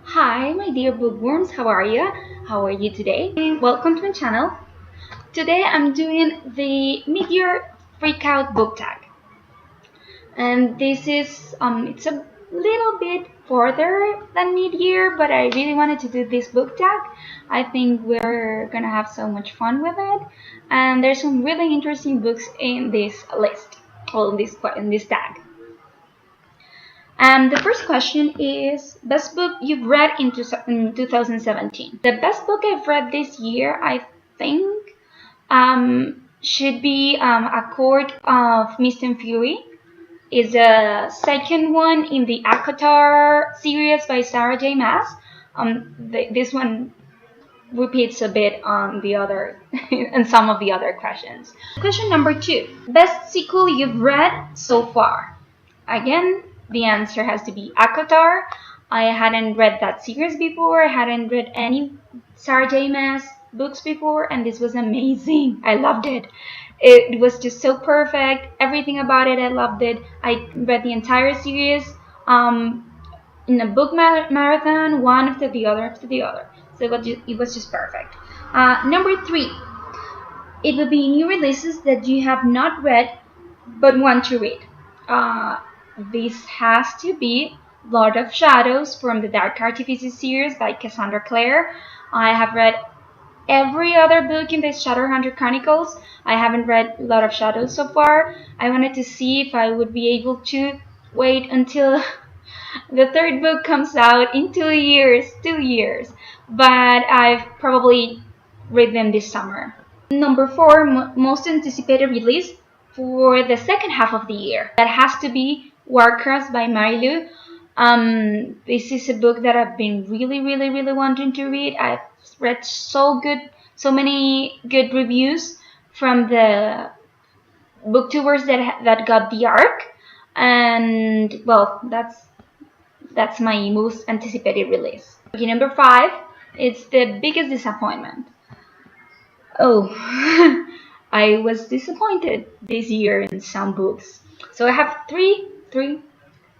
Hi, my dear bookworms, how are you? How are you today? Welcome to my channel. Today I'm doing the mid-year freakout book tag. And this is, it's a little bit further than mid-year, but I really wanted to do this book tag. I think we're gonna have so much fun with it. And there's some really interesting books in this list, or in this tag. And the first question is best book you've read in 2017. The best book I've read this year, I think, should be A Court of Mist and Fury. Is the second one in the ACOTAR series by Sarah J. Maas. This one repeats a bit on the other and some of the other questions. Question number 2. Best sequel you've read so far? Again, the answer has to be ACOTAR. I hadn't read that series before. I hadn't read any Sarah J. Maas books before, and this was amazing. I loved it. It was just so perfect. Everything about it, I loved it. I read the entire series in a book marathon, one after the other. So it was just perfect. Number 3. It would be new releases that you have not read but want to read. This has to be Lord of Shadows from the Dark Artifices series by Cassandra Clare. I have read every other book in the Shadowhunter Chronicles. I haven't read Lord of Shadows so far. I wanted to see if I would be able to wait until the third book comes out in 2 years. But I've probably read them this summer. Number 4, most anticipated release for the second half of the year. That has to be Warcross by Marilu. This is a book that I've been really wanting to read. I've read so many good reviews from the booktubers that got the arc, and well, that's my most anticipated release. Okay, number 5, it's The Biggest Disappointment. Oh, I was disappointed this year in some books. So I have three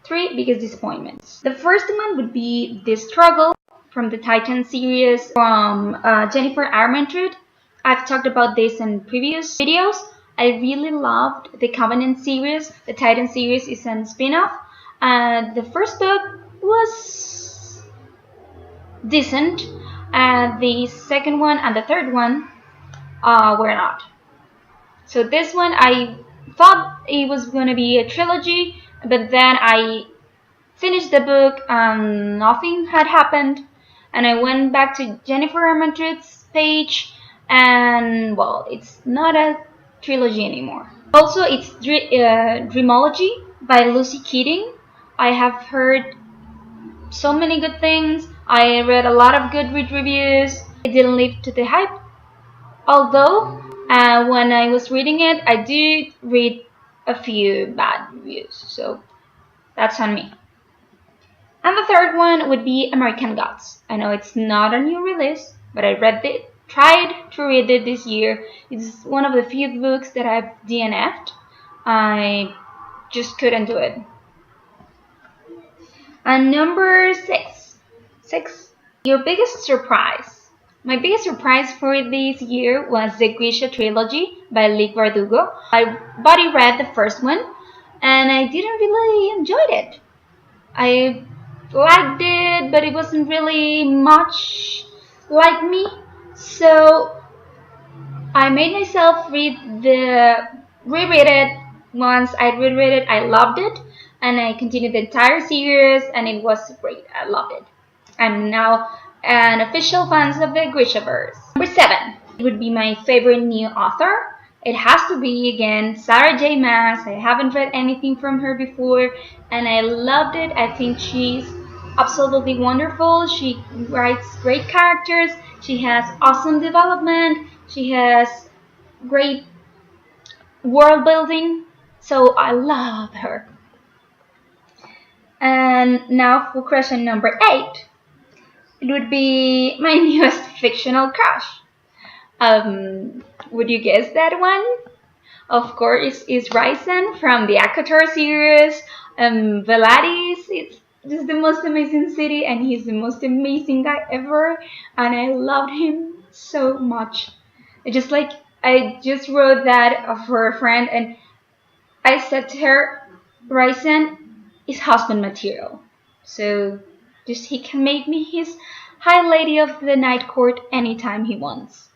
biggest disappointments. The first one would be The Struggle from the Titan series from Jennifer Armentrout. I've talked about this in previous videos. I really loved the Covenant series. The Titan series is a spin-off. The first book was decent. The second one and the third one were not. So this one, I thought it was going to be a trilogy, but then I finished the book and nothing had happened, and I went back to Jennifer Armentrout's page, and well, it's not a trilogy anymore. Also, it's Dreamology by Lucy Keating. I have heard so many good things. I read a lot of good reviews. It didn't live to the hype, although when I was reading it, I did read a few bad reviews, so that's on me. And the third one would be American Gods. I know it's not a new release, but I tried to read it this year. It's one of the few books that I've DNF'd. I just couldn't do it. And number 6. Your biggest surprise. My biggest surprise for this year was the Grisha trilogy by Lick Bardugo. I already read the first one, and I didn't really enjoy it. I liked it, but it wasn't really much like me. So I made myself reread it. Once I reread it, I loved it, and I continued the entire series, and it was great. I loved it. I'm now an official fan of the Grishaverse. Number 7, it would be my favorite new author. It has to be, again, Sarah J. Maas. I haven't read anything from her before, and I loved it. I think she's absolutely wonderful. She writes great characters. She has awesome development. She has great world building. So I love her. And now for question number 8. It would be my newest fictional crush. Would you guess that one? Of course, it's Ryzen from the ACOTAR series. Veladis, just the most amazing city, and he's the most amazing guy ever, and I loved him so much. I just like I just wrote that for a friend, and I said to her, Ryzen is husband material. So just he can make me his high lady of the night court anytime he wants.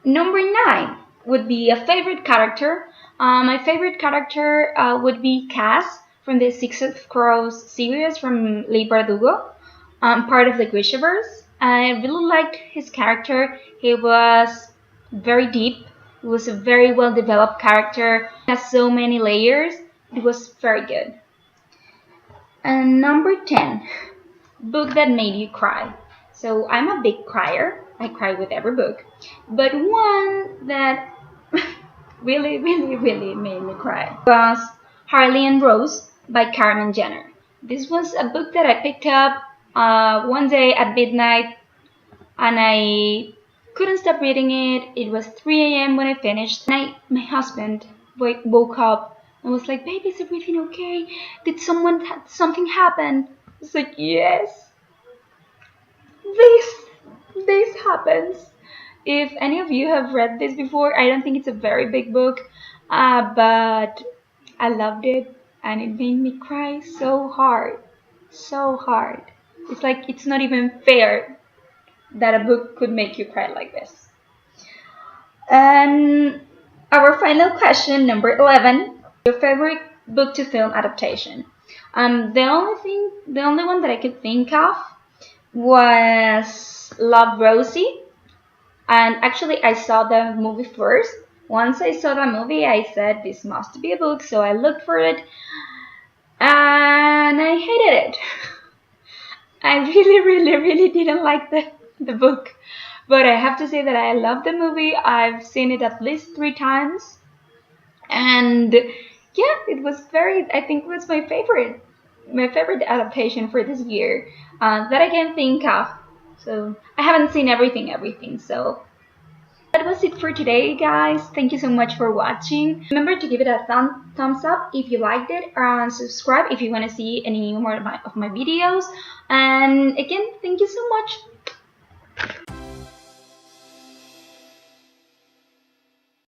Number 9 would be a favorite character. My favorite character would be Cass from the Six of Crows series from Lee Bardugo, part of the Grishaverse. I really liked his character. He was very deep. He was a very well developed character. He has so many layers. It was very good. And number 10, book that made you cry. So I'm a big crier. I cry with every book. But one that really, really, really made me cry was Harley and Rose by Carmen Jenner. This was a book that I picked up one day at midnight, and I couldn't stop reading it. It was 3 a.m. when I finished. My husband woke up and was like, "Baby, is everything okay? Did something happen?" I was like, "Yes, this this happens." If any of you have read this before, I don't think it's a very big book, but I loved it, and it made me cry so hard, so hard. It's like it's not even fair that a book could make you cry like this. And our final question, number 11, your favorite book to film adaptation. The only one that I could think of was Love Rosie. And actually, I saw the movie first. Once I saw the movie, I said this must be a book, so I looked for it, and I hated it. I really, really, really didn't like the book. But I have to say that I love the movie. I've seen it at least 3 times. And yeah, it was I think it was my favorite adaptation for this year that I can think of. So I haven't seen everything. So that was it for today, guys. Thank you so much for watching. Remember to give it a thumbs up if you liked it, and subscribe if you want to see any more of my videos. And again, thank you so much.